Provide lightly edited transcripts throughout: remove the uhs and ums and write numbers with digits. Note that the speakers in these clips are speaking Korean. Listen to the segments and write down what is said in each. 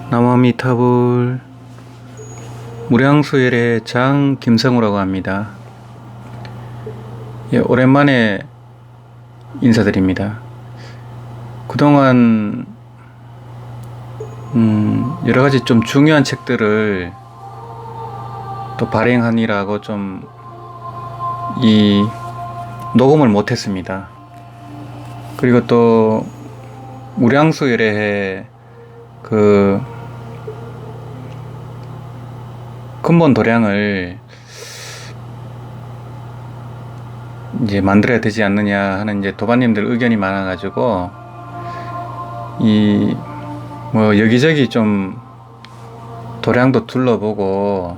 남아미타불 무량수열의 장 김성우라고 합니다. 예, 오랜만에 인사드립니다. 그동안 여러가지 좀 중요한 책들을 또 발행하느라고 좀 녹음을 못했습니다. 그리고 또 무량수열의 근본 도량을 이제 만들어야 되지 않느냐 하는 이제 도반님들 의견이 많아가지고 여기저기 좀 도량도 둘러보고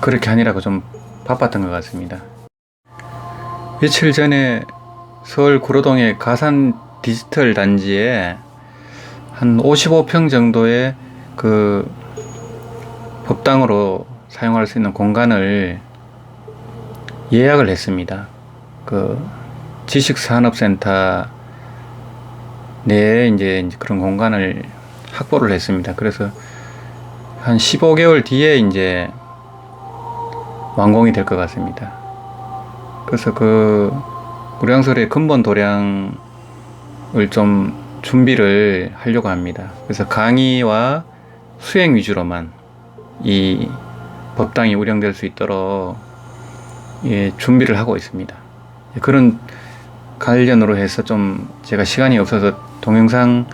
그렇게 하느라고 좀 바빴던 것 같습니다. 며칠 전에 서울 구로동의 가산 디지털 단지에 한 55평 정도의 법당으로 사용할 수 있는 공간을 예약을 했습니다. 지식산업센터 내에 이제 그런 공간을 확보를 했습니다. 그래서 한 15개월 뒤에 이제 완공이 될 것 같습니다. 그래서 무량설의 근본 도량을 좀 준비를 하려고 합니다. 그래서 강의와 수행 위주로만 이 법당이 운영될 수 있도록 준비를 하고 있습니다. 그런 관련으로 해서 좀 제가 시간이 없어서 동영상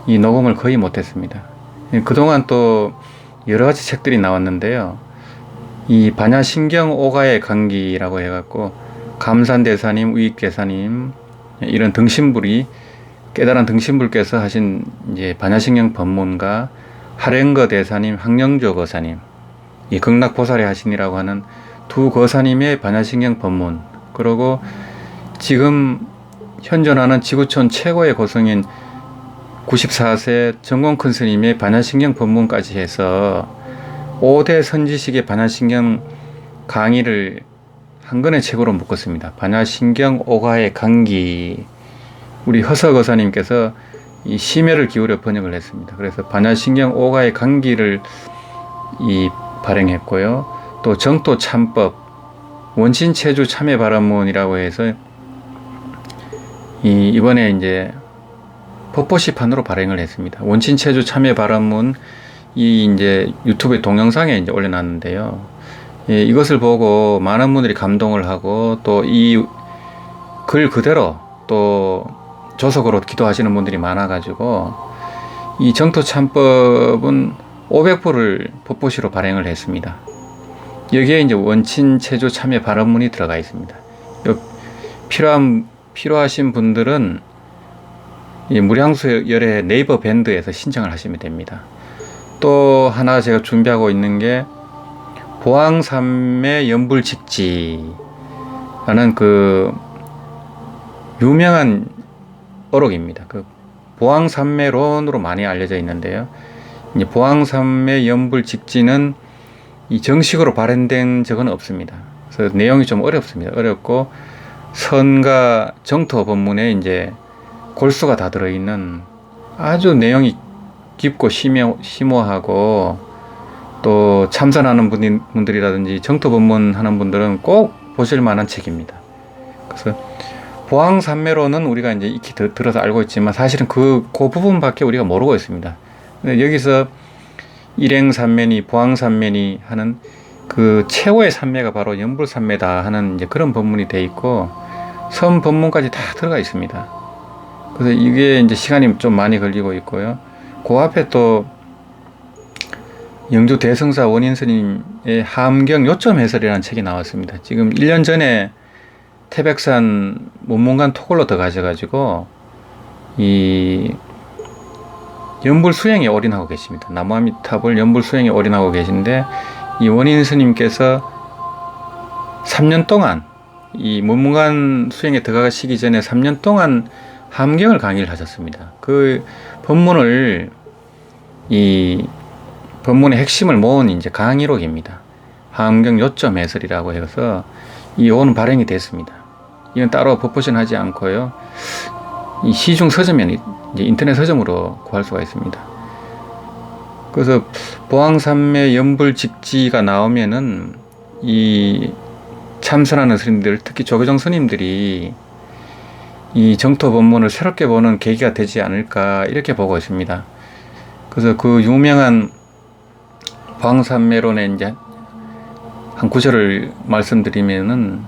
녹음을 거의 못했습니다. 그동안 또 여러 가지 책들이 나왔는데요. 이 반야신경 오가의 강기라고 해갖고 감산대사님, 우익대사님 이런 등신불이 깨달은 등신불께서 하신 이제 반야신경 법문과 하랭거 대사님, 항영조 거사님, 이 극락보살이 하시니라고 하는 두 거사님의 반야신경 법문, 그리고 지금 현존하는 지구촌 최고의 고성인 94세 정공큰 스님의 반야신경 법문까지 해서 5대 선지식의 반야신경 강의를 한 권의 책으로 묶었습니다. 반야신경 오가의 강기, 우리 허서 거사님께서 이 심혈을 기울여 번역을 했습니다. 그래서 반야신경 오가의 강기를 발행했고요. 또 정토 참법, 원신체주 참회 발언문이라고 해서 이번에 이제 법보시판으로 발행을 했습니다. 원신체주 참회 발언문 이제 유튜브에 동영상에 이제 올려놨는데요. 이것을 보고 많은 분들이 감동을 하고 또 이 글 그대로 또 조석으로 기도하시는 분들이 많아가지고 이 정토참법은 500부를 법보시로 발행을 했습니다. 여기에 이제 원친체조 참여 발언문이 들어가 있습니다. 필요하신 분들은 이 무량수열의 네이버 밴드에서 신청을 하시면 됩니다. 또 하나 제가 준비하고 있는 게 보왕삼매 연불직지라는 유명한 어록입니다. 보왕삼매론으로 많이 알려져 있는데요. 이제 보왕삼매 연불직지는 이 정식으로 발행된 적은 없습니다. 그래서 내용이 좀 어렵습니다. 어렵고 선과 정토 법문에 이제 골수가 다 들어있는 아주 내용이 깊고 심오하고 또 참선하는 분들이라든지 정토 법문 하는 분들은 꼭 보실 만한 책입니다. 그래서 보왕삼매론은 우리가 이제 익히 들어서 알고 있지만 사실은 그 부분밖에 우리가 모르고 있습니다. 근데 여기서 일행삼매니 보왕삼매니 하는 그 최고의 삼매가 바로 연불삼매다 하는 이제 그런 법문이 돼 있고 선 법문까지 다 들어가 있습니다. 그래서 이게 이제 시간이 좀 많이 걸리고 있고요. 그 앞에 또 영주 대성사 원인스님의 하암경 요점 해설이라는 책이 나왔습니다. 지금 1년 전에 태백산 문문관 토굴로 들어가셔가지고 이 연불 수행에 올인하고 계십니다. 나무아미타불 연불 수행에 올인하고 계신데 이 원인스님께서 3년 동안 이 문문관 수행에 들어가시기 전에 3년 동안 하암경을 강의를 하셨습니다. 그 법문을 이 법문의 핵심을 모은 이제 강의록입니다. 하암경 요점 해설이라고 해서 이거는 발행이 됐습니다. 이건 따로 법보시는 하지 않고요. 이 시중 서점에 이제 인터넷 서점으로 구할 수가 있습니다. 그래서 보왕산매 연불직지가 나오면은 이 참선하는 스님들, 특히 조계종 스님들이 이 정토 법문을 새롭게 보는 계기가 되지 않을까 이렇게 보고 있습니다. 그래서 그 유명한 보왕산매론의 이제 한 구절을 말씀드리면은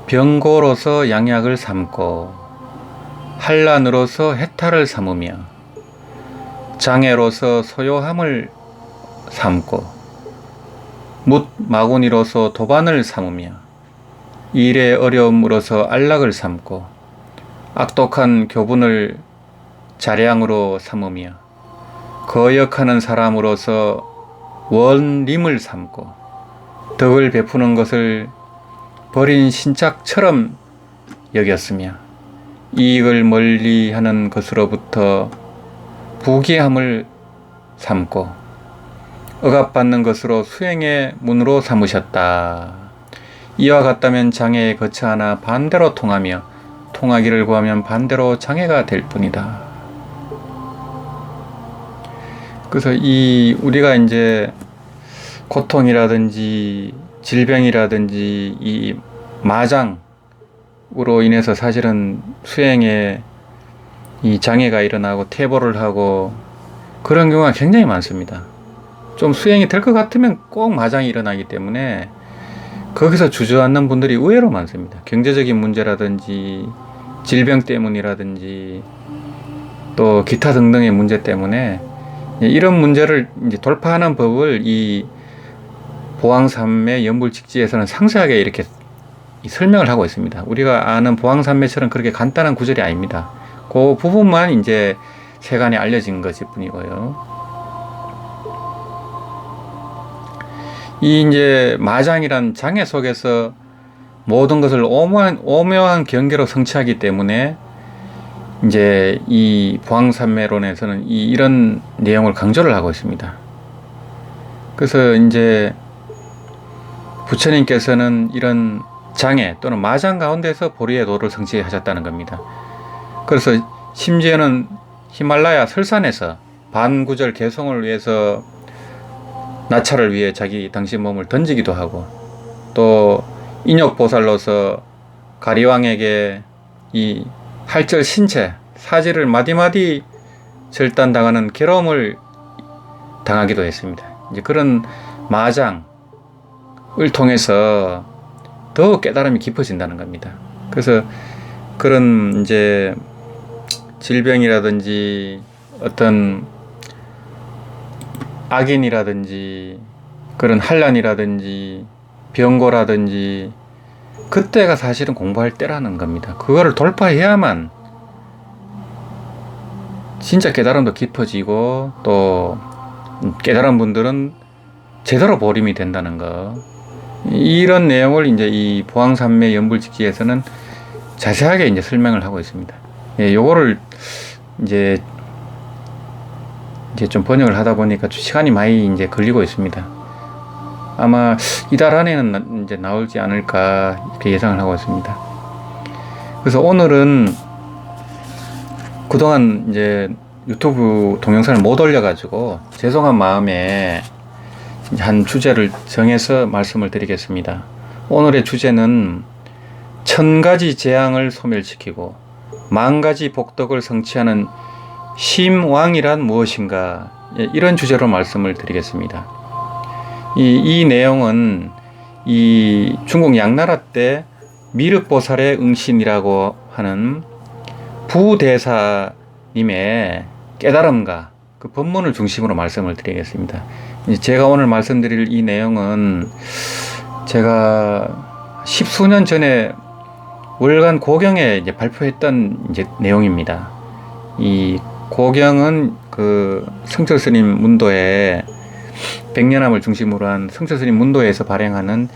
병고로서 양약을 삼고 한란으로서 해탈을 삼으며 장애로서 소요함을 삼고 묻 마구니로서 도반을 삼으며 일의 어려움으로서 안락을 삼고 악독한 교분을 자량으로 삼으며 거역하는 사람으로서 원림을 삼고 덕을 베푸는 것을 버린 신짝처럼 여겼으며 이익을 멀리하는 것으로부터 부귀함을 삼고 억압받는 것으로 수행의 문으로 삼으셨다. 이와 같다면 장애에 거처하나 반대로 통하며 통하기를 구하면 반대로 장애가 될 뿐이다. 그래서 우리가 이제 고통이라든지 질병이라든지 이 마장으로 인해서 사실은 수행에 이 장애가 일어나고 퇴보를 하고 그런 경우가 굉장히 많습니다. 좀 수행이 될 것 같으면 꼭 마장이 일어나기 때문에 거기서 주저앉는 분들이 의외로 많습니다. 경제적인 문제라든지 질병 때문이라든지 또 기타 등등의 문제 때문에 이런 문제를 이제 돌파하는 법을 이 보왕산매 연불직지에서는 상세하게 이렇게 설명을 하고 있습니다. 우리가 아는 보왕산매처럼 그렇게 간단한 구절이 아닙니다. 그 부분만 이제 세간에 알려진 것일 뿐이고요. 이 이제 마장이란 장애 속에서 모든 것을 오묘한 경계로 성취하기 때문에 이제 이 보왕산매론에서는 이런 내용을 강조를 하고 있습니다. 그래서 이제 부처님께서는 이런 장애 또는 마장 가운데서 보리의 도를 성취하셨다는 겁니다. 그래서 심지어는 히말라야 설산에서 반구절 개성을 위해서 나찰을 위해 당신 몸을 던지기도 하고 또 인욕보살로서 가리왕에게 이 할절 신체 사지를 마디마디 절단당하는 괴로움을 당하기도 했습니다. 이제 그런 마장을 통해서 더 깨달음이 깊어진다는 겁니다. 그래서 그런 이제 질병이라든지 어떤 악인이라든지 그런 한란이라든지 병고라든지 그때가 사실은 공부할 때라는 겁니다. 그거를 돌파해야만 진짜 깨달음도 깊어지고 또 깨달은 분들은 제대로 보림이 된다는 거. 이런 내용을 이제 이 보왕산매 연불직지에서는 자세하게 이제 설명을 하고 있습니다. 예, 요거를 이제 좀 번역을 하다 보니까 시간이 많이 이제 걸리고 있습니다. 아마 이달 안에는 이제 나오지 않을까 이렇게 예상을 하고 있습니다. 그래서 오늘은 그동안 이제 유튜브 동영상을 못 올려가지고 죄송한 마음에 한 주제를 정해서 말씀을 드리겠습니다. 오늘의 주제는 1000가지 재앙을 소멸시키고 10,000가지 복덕을 성취하는 심왕이란 무엇인가, 이런 주제로 말씀을 드리겠습니다. 이 내용은 이 중국 양나라 때 미륵보살의 응신이라고 하는 부대사님의 깨달음과 그 법문을 중심으로 말씀을 드리겠습니다. 제가 오늘 말씀드릴 이 내용은 제가 10수년 전에 월간 고경에 이제 발표했던 이제 내용입니다. 이 고경은 그 성철스님 문도에 백년암을 중심으로 한 성철스님 문도에서 발행하는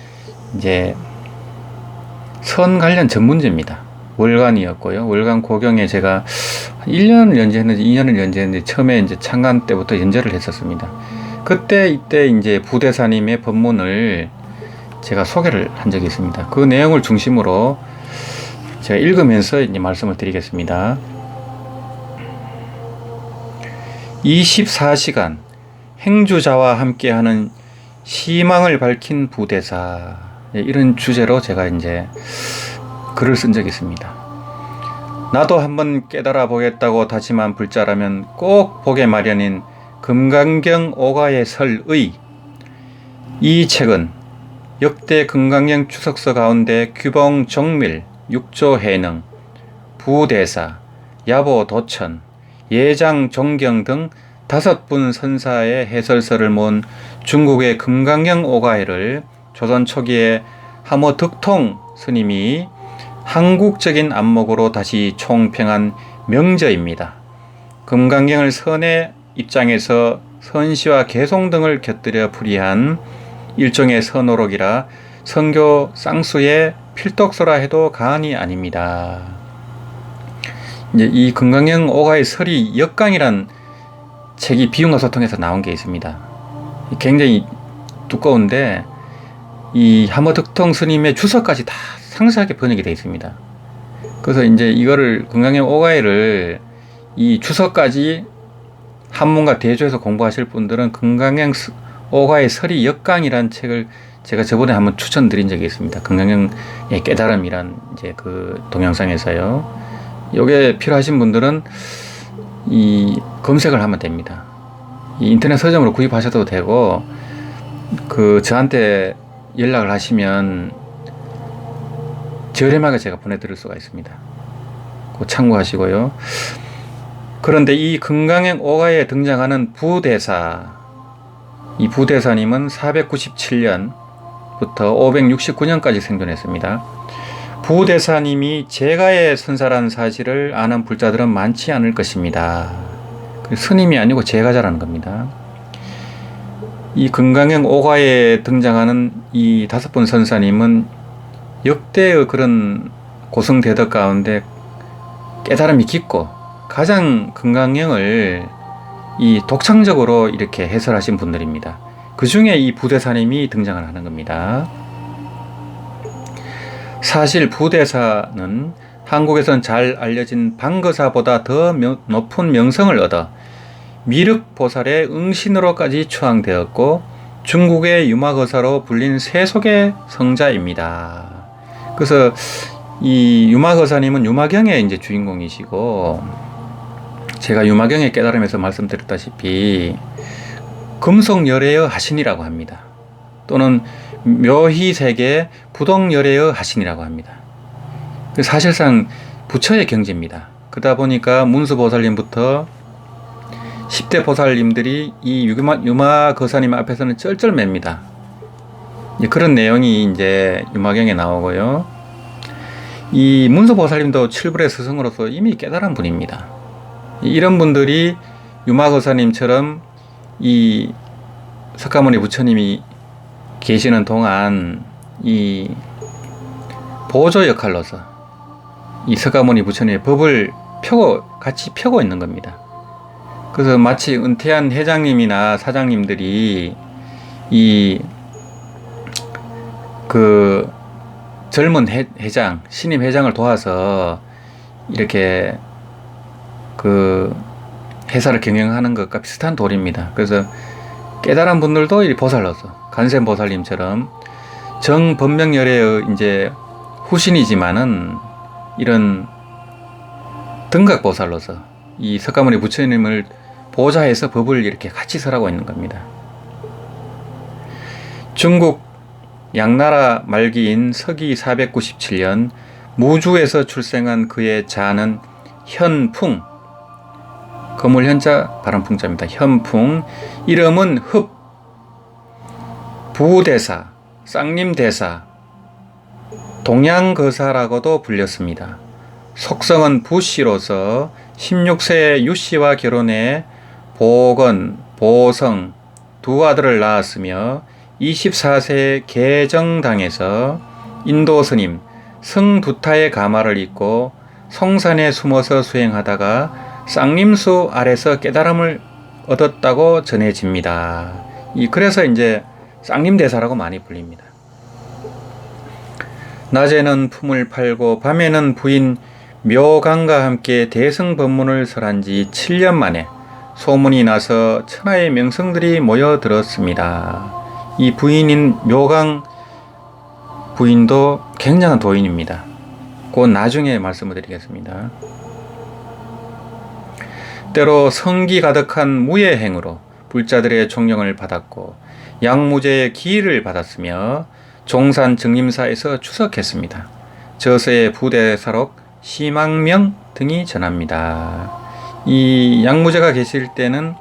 이제 선 관련 전문지입니다. 월간이었고요. 월간 고경에 제가 1년을 연재했는지 2년을 연재했는지 처음에 이제 창간 때부터 연재를 했었습니다. 이때 이제 부대사님의 법문을 제가 소개를 한 적이 있습니다. 그 내용을 중심으로 제가 읽으면서 이제 말씀을 드리겠습니다. 24시간 행주자와 함께하는 희망을 밝힌 부대사. 이런 주제로 제가 이제 글을 쓴 적이 있습니다. 나도 한번 깨달아 보겠다고 다짐한 불자라면 꼭 보게 마련인 금강경 오가의 설의. 이 책은 역대 금강경 추석서 가운데 규봉 정밀, 육조 해능, 부대사, 야보 도천, 예장 종경 등 5분 선사의 해설서를 모은 중국의 금강경 오가회를 조선 초기에 하모 득통 스님이 한국적인 안목으로 다시 총평한 명저입니다. 금강경을 선의 입장에서 선시와 개송 등을 곁들여 풀이한 일종의 선호록이라 선교 쌍수의 필독서라 해도 과언이 아닙니다. 이제 이 금강경 오가의 설이 역강이란 책이 비움과 소통에서 나온 게 있습니다. 굉장히 두꺼운데 이 하모득통 스님의 주석까지 다 상세하게 번역이 되어 있습니다. 그래서 이제 이거를 금강경 오가회를 이 주석까지 한문과 대조해서 공부하실 분들은 금강경 오가의 설이 역강이라는 책을 제가 저번에 한번 추천드린 적이 있습니다. 금강경의 깨달음이란 이제 그 동영상에서요. 요게 필요하신 분들은 이 검색을 하면 됩니다. 이 인터넷 서점으로 구입하셔도 되고 그 저한테 연락을 하시면 저렴하게 제가 보내드릴 수가 있습니다. 그거 참고하시고요. 그런데 이 금강경 오가에 등장하는 부대사, 이 부대사님은 497년부터 569년까지 생존했습니다. 부대사님이 제가의 선사라는 사실을 아는 불자들은 많지 않을 것입니다. 스님이 아니고 제가자라는 겁니다. 이 금강경 오가에 등장하는 이 5분 선사님은 역대의 그런 고성대덕 가운데 깨달음이 깊고 가장 금강경을 이 독창적으로 이렇게 해설하신 분들입니다. 그 중에 이 부대사님이 등장을 하는 겁니다. 사실 부대사는 한국에선 잘 알려진 방거사보다 더 높은 명성을 얻어 미륵보살의 응신으로까지 추앙되었고 중국의 유마거사로 불린 세속의 성자입니다. 그래서 이 유마거사님은 유마경의 이제 주인공이시고 제가 유마경의 깨달음에서 말씀드렸다시피 금속열애의 하신이라고 합니다. 또는 묘희세계 부동열애의 하신이라고 합니다. 사실상 부처의 경지입니다. 그러다 보니까 문수보살님부터 10대 보살님들이 이 유마거사님 앞에서는 쩔쩔맵니다. 그런 내용이 이제 유마경에 나오고요. 이 문수보살님도 칠불의 스승으로서 이미 깨달은 분입니다. 이런 분들이 유마거사님처럼 이 석가모니 부처님이 계시는 동안 이 보조 역할로서 이 석가모니 부처님의 법을 같이 펴고 있는 겁니다. 그래서 마치 은퇴한 회장님이나 사장님들이 이 그 젊은 회장, 신임 회장을 도와서 이렇게 그 회사를 경영하는 것과 비슷한 도리입니다. 그래서 깨달은 분들도 이 보살로서 간센보살님처럼 정법명열의 이제 후신이지만은 이런 등각보살로서 이 석가모니 부처님을 보좌해서 법을 이렇게 같이 설하고 있는 겁니다. 중국 양나라 말기인 서기 497년 무주에서 출생한 그의 자는 현풍, 거물현자 발음풍자입니다. 현풍, 이름은 흡, 부대사, 쌍림대사, 동양거사라고도 불렸습니다. 속성은 부씨로서 16세에 유씨와 결혼해 보건, 보성 두 아들을 낳았으며 24세에 개정당에서 인도 스님 성두타의 가마를 입고 성산에 숨어서 수행하다가 쌍림수 아래서 깨달음을 얻었다고 전해집니다. 그래서 이제 쌍림대사라고 많이 불립니다. 낮에는 품을 팔고 밤에는 부인 묘강과 함께 대승법문을 설한 지 7년 만에 소문이 나서 천하의 명성들이 모여들었습니다. 이 부인인 묘강 부인도 굉장한 도인입니다. 곧 나중에 말씀을 드리겠습니다. 때로 성기 가득한 무예행으로 불자들의 존경을 받았고 양무제의 기일을 받았으며 종산 정림사에서 추석했습니다. 저서의 부대사록 시망명 등이 전합니다. 이 양무제가 계실 때는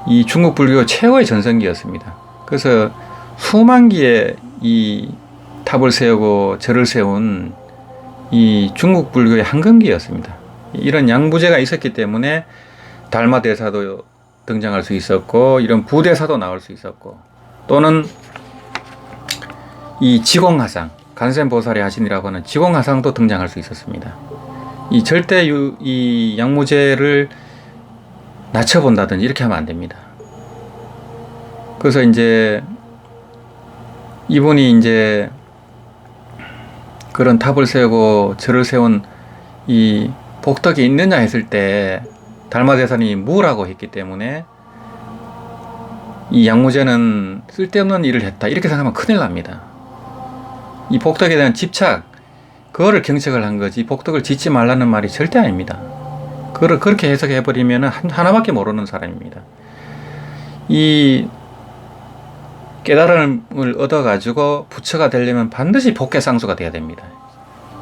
이 중국 불교 최고의 전성기였습니다. 그래서 수만 기의 이 탑을 세우고 절을 세운 이 중국 불교의 한근기였습니다. 이런 양무제가 있었기 때문에 달마대사도 등장할 수 있었고 이런 부대사도 나올 수 있었고 또는 이 지공하상 간센보살의 하신이라고 하는 지공하상도 등장할 수 있었습니다. 이 절대 이 양무제를 낮춰본다든지 이렇게 하면 안 됩니다. 그래서 이제 이분이 이제 그런 탑을 세우고 절을 세운 이 복덕이 있느냐 했을 때 달마대사님이 무라고 했기 때문에 이 양무제는 쓸데없는 일을 했다 이렇게 생각하면 큰일 납니다. 이 복덕에 대한 집착 그거를 경책을 한 거지 복덕을 짓지 말라는 말이 절대 아닙니다. 그걸 그렇게 해석해 버리면 하나밖에 모르는 사람입니다. 이 깨달음을 얻어가지고 부처가 되려면 반드시 복개상수가 돼야 됩니다.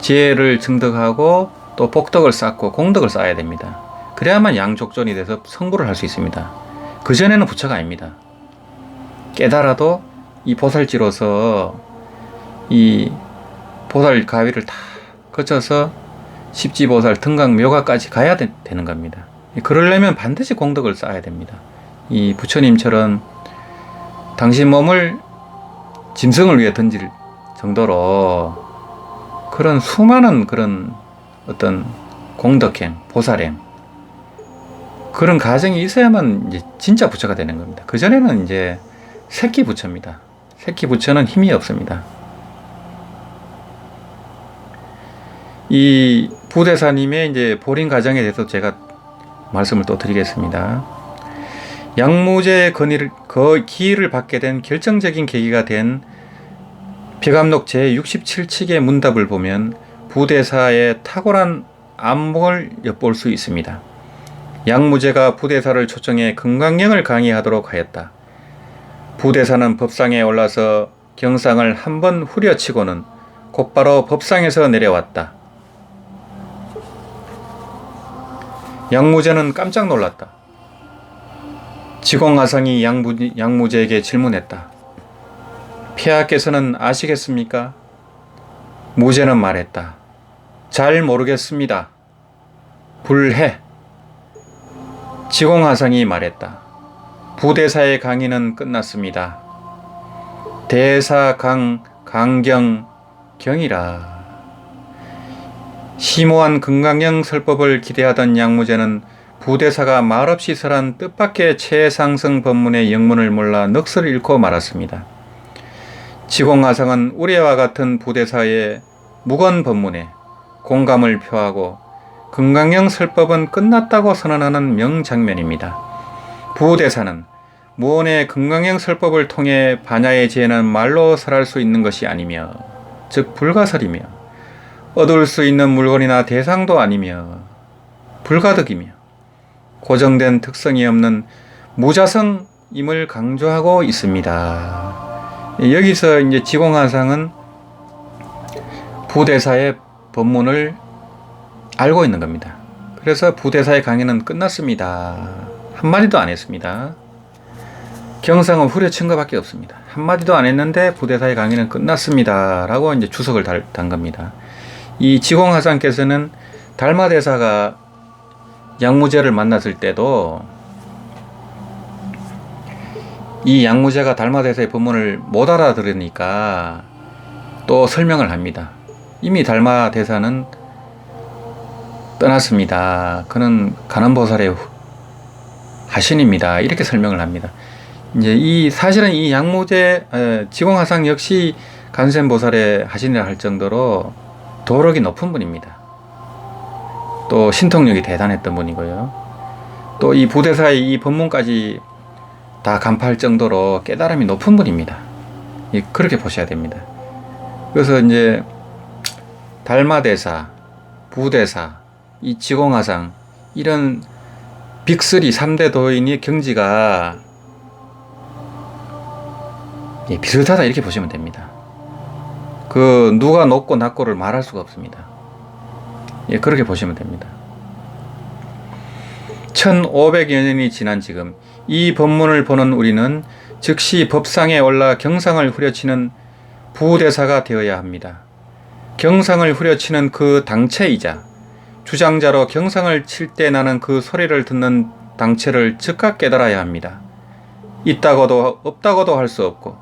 지혜를 증득하고 또 복덕을 쌓고 공덕을 쌓아야 됩니다. 그래야만 양족존이 돼서 성불을 할 수 있습니다. 그전에는 부처가 아닙니다. 깨달아도 이 보살지로서 이 보살 가위를 다 거쳐서 십지보살 등각 묘가까지 가야 되는 겁니다. 그러려면 반드시 공덕을 쌓아야 됩니다. 이 부처님처럼 당신 몸을 짐승을 위해 던질 정도로 그런 수많은 그런 어떤 공덕행, 보살행 그런 가정이 있어야만 이제 진짜 부처가 되는 겁니다. 그전에는 이제 새끼 부처입니다. 새끼 부처는 힘이 없습니다. 이 부대사님의 이제 보린 가정에 대해서 제가 말씀을 또 드리겠습니다. 양무제의 기일을 받게 된 결정적인 계기가 된 벼감록 제67칙의 문답을 보면 부대사의 탁월한 안목을 엿볼 수 있습니다. 양무제가 부대사를 초청해 금강경을 강의하도록 하였다. 부대사는 법상에 올라서 경상을 한번 후려치고는 곧바로 법상에서 내려왔다. 양무제는 깜짝 놀랐다. 지공하상이 양무제에게 질문했다. 폐하께서는 아시겠습니까? 무제는 말했다. 잘 모르겠습니다. 불해. 지공하상이 말했다. 부대사의 강의는 끝났습니다. 대사강경이라. 심오한 금강경 설법을 기대하던 양무제는 부대사가 말없이 설한 뜻밖의 최상승 법문의 영문을 몰라 넋을 잃고 말았습니다. 지공하상은 우레와 같은 부대사의 무건 법문에 공감을 표하고 금강경 설법은 끝났다고 선언하는 명장면입니다. 부대사는 무언의 금강경 설법을 통해 반야의 지혜는 말로 설할 수 있는 것이 아니며 즉 불가설이며 얻을 수 있는 물건이나 대상도 아니며 불가득이며 고정된 특성이 없는 무자성임을 강조하고 있습니다. 여기서 이제 지공하상은 부대사의 법문을 알고 있는 겁니다. 그래서 부대사의 강의는 끝났습니다. 한마디도 안 했습니다. 경상은 후려친 것밖에 없습니다. 한마디도 안 했는데 부대사의 강의는 끝났습니다. 라고 이제 주석을 단 겁니다. 이 지공하상께서는 달마대사가 양무제를 만났을 때도 이 양무제가 달마대사의 법문을 못 알아들으니까 또 설명을 합니다. 이미 달마대사는 떠났습니다. 그는 간암보살의 하신입니다. 이렇게 설명을 합니다. 이제 사실은 이 양무제 지공하상 역시 간센보살의 하신이라 할 정도로 도력이 높은 분입니다. 또 신통력이 대단했던 분이고요. 또 이 부대사의 이 법문까지 다 간파할 정도로 깨달음이 높은 분입니다. 그렇게 보셔야 됩니다. 그래서 이제 달마대사, 부대사, 이 지공화상 이런 빅3 3대 도인의 경지가 비슷하다 이렇게 보시면 됩니다. 그 누가 높고 낮고를 말할 수가 없습니다. 그렇게 보시면 됩니다. 1500여 년이 지난 지금 이 법문을 보는 우리는 즉시 법상에 올라 경상을 후려치는 부대사가 되어야 합니다. 경상을 후려치는 그 당체이자 주장자로 경상을 칠 때 나는 그 소리를 듣는 당체를 즉각 깨달아야 합니다. 있다고도 없다고도 할 수 없고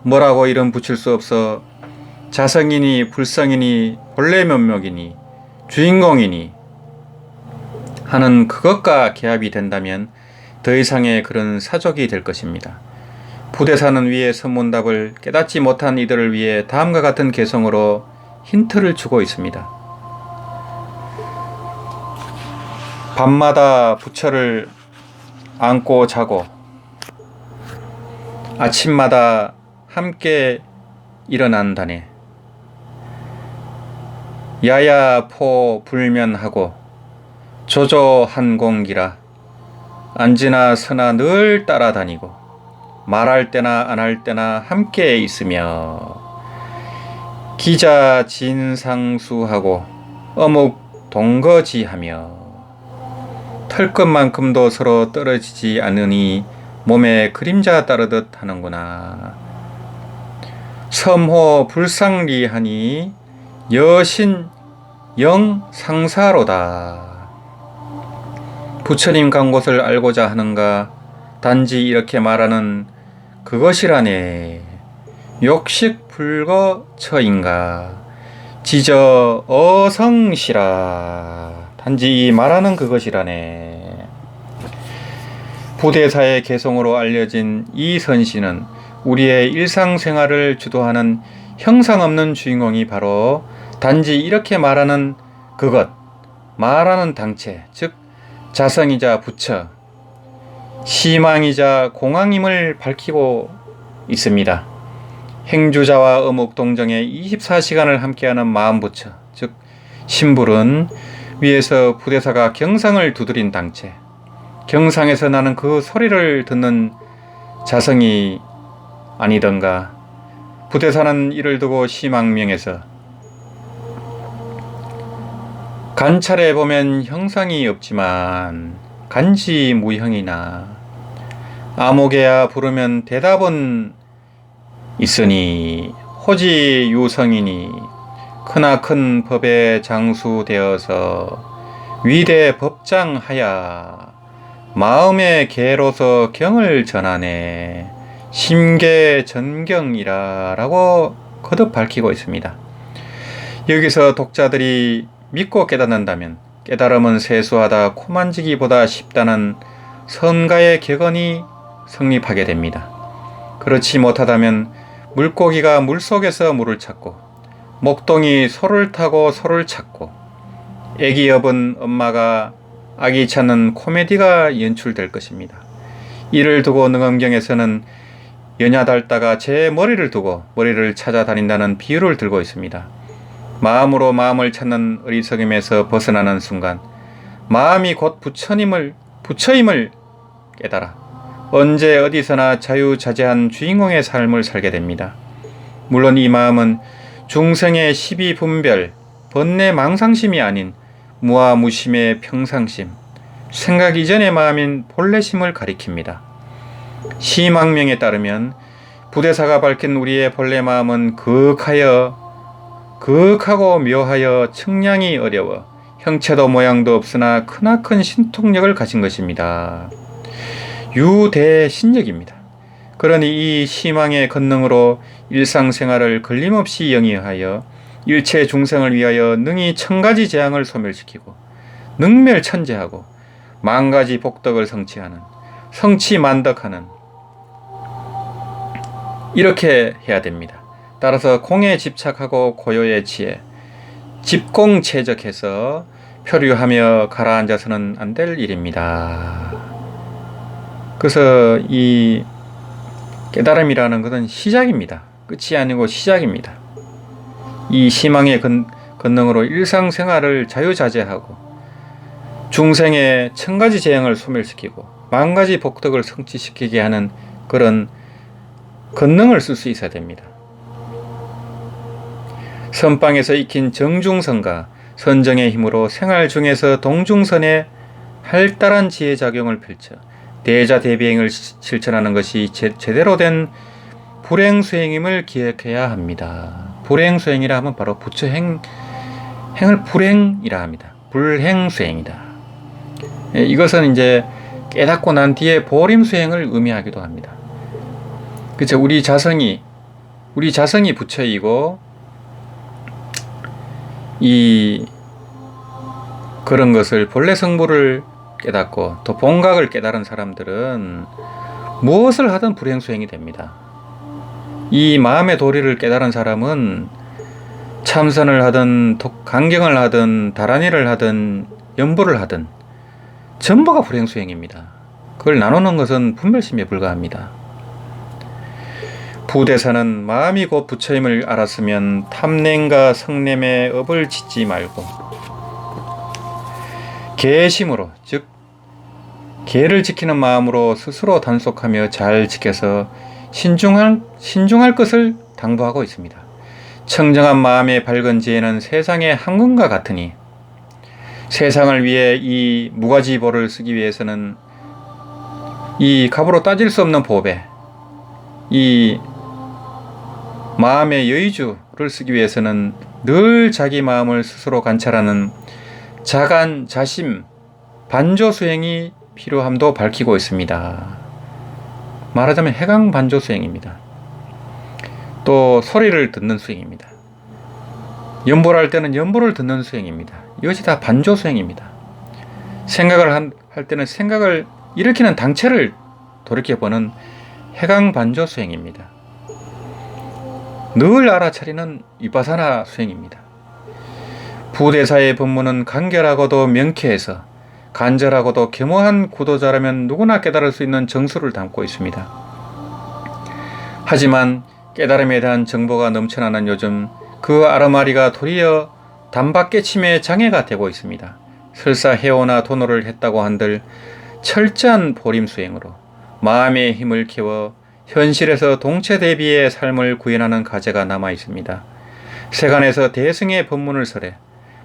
뭐라고 이름 붙일 수 없어 자성이니 불성이니 본래 면목이니 주인공이니 하는 그것과 개합이 된다면 더 이상의 그런 사족이 될 것입니다. 부대사는 위의 선문답을 깨닫지 못한 이들을 위해 다음과 같은 개성으로 힌트를 주고 있습니다. 밤마다 부처를 안고 자고 아침마다 함께 일어난다네. 야야포 불면하고 조조한공기라 앉으나 서나 늘 따라다니고 말할 때나 안 할 때나 함께 있으며 기자 진상수하고 어묵 동거지하며 털끝만큼도 서로 떨어지지 않으니 몸에 그림자 따르듯 하는구나. 섬호 불상리하니 여신 영상사로다. 부처님 간 곳을 알고자 하는가? 단지 이렇게 말하는 그것이라네. 욕식불거처인가? 지저 어성시라. 단지 이 말하는 그것이라네. 부대사의 개성으로 알려진 이 선시는 우리의 일상생활을 주도하는 형상 없는 주인공이 바로 단지 이렇게 말하는 그것, 말하는 당체, 즉 자성이자 부처, 시망이자 공황임을 밝히고 있습니다. 행주자와 어묵동정에 24시간을 함께하는 마음부처, 즉 신불은 위에서 부대사가 경상을 두드린 당체, 경상에서 나는 그 소리를 듣는 자성이 아니던가. 부대사는 이를 두고 시망명에서 관찰해 보면 형상이 없지만 간지무형이나 아무개야 부르면 대답은 있으니 호지유성이니 크나큰 법에 장수되어서 위대 법장하야 마음의 개로서 경을 전하네. 심계전경이라 라고 거듭 밝히고 있습니다. 여기서 독자들이 믿고 깨닫는다면 깨달음은 세수하다 코만지기보다 쉽다는 선가의 격언이 성립하게 됩니다. 그렇지 못하다면 물고기가 물속에서 물을 찾고 목동이 소를 타고 소를 찾고 애기 여분 엄마가 아기 찾는 코미디가 연출될 것입니다. 이를 두고 능엄경에서는 연야달다가 제 머리를 두고 머리를 찾아다닌다는 비유를 들고 있습니다. 마음으로 마음을 찾는 어리석임에서 벗어나는 순간 마음이 곧 부처임을 깨달아 언제 어디서나 자유자재한 주인공의 삶을 살게 됩니다. 물론 이 마음은 중생의 시비분별, 번뇌망상심이 아닌 무아무심의 평상심, 생각 이전의 마음인 본래심을 가리킵니다. 시망명에 따르면 부대사가 밝힌 우리의 본래 마음은 거하고 묘하여 측량이 어려워 형체도 모양도 없으나 크나큰 신통력을 가진 것입니다. 유대신력입니다. 그러니 이 시망의 권능으로 일상생활을 걸림없이 영위하여 일체 중생을 위하여 능히 천가지 재앙을 소멸시키고 능멸천재하고 만가지 복덕을 성취하는 성취만덕하는 이렇게 해야 됩니다. 따라서 공에 집착하고 고요에 취해 집공체적해서 표류하며 가라앉아서는 안 될 일입니다. 그래서 이 깨달음이라는 것은 시작입니다. 끝이 아니고 시작입니다. 이 희망의 권능으로 일상생활을 자유자재하고 중생의 천가지 재앙을 소멸시키고 만가지 복덕을 성취시키게 하는 그런 권능을 쓸 수 있어야 됩니다. 선방에서 익힌 정중성과 선정의 힘으로 생활 중에서 동중선의 활달한 지혜작용을 펼쳐 대자대비행을 실천하는 것이 제대로 된 불행수행임을 기억해야 합니다. 불행수행이라 하면 바로 부처 행을 불행이라 합니다. 불행수행이다. 이것은 이제 깨닫고 난 뒤에 보림수행을 의미하기도 합니다. 그렇죠. 우리 자성이 부처이고 이 그런 것을 본래 성부를 깨닫고 또 본각을 깨달은 사람들은 무엇을 하든 불행수행이 됩니다. 이 마음의 도리를 깨달은 사람은 참선을 하든 강경을 하든 다란이를 하든 연보를 하든 전부가 불행수행입니다. 그걸 나누는 것은 분별심에 불과합니다. 부대사는 마음이 곧 부처임을 알았으면 탐냄과 성냄에 업을 짓지 말고 계심으로, 즉 계를 지키는 마음으로 스스로 단속하며 잘 지켜서 신중할 것을 당부하고 있습니다. 청정한 마음의 밝은 지혜는 세상의 한금과 같으니 세상을 위해 이 무가지보를 쓰기 위해서는 이 값으로 따질 수 없는 보배, 이 마음의 여의주를 쓰기 위해서는 늘 자기 마음을 스스로 관찰하는 자간, 자심, 반조 수행이 필요함도 밝히고 있습니다. 말하자면 해강 반조 수행입니다. 또 소리를 듣는 수행입니다. 연보를 할 때는 연보를 듣는 수행입니다. 이것이 다 반조 수행입니다. 생각을 할 때는 생각을 일으키는 당체를 돌이켜보는 해강 반조 수행입니다. 늘 알아차리는 위파사나 수행입니다. 부대사의 법문은 간결하고도 명쾌해서 간절하고도 겸허한 구도자라면 누구나 깨달을 수 있는 정수를 담고 있습니다. 하지만 깨달음에 대한 정보가 넘쳐나는 요즘 그 아르마리가 도리어 단박깨침의 장애가 되고 있습니다. 설사 해오나 도노를 했다고 한들 철저한 보림수행으로 마음의 힘을 키워 현실에서 동체 대비의 삶을 구현하는 과제가 남아 있습니다. 세간에서 대승의 법문을 설해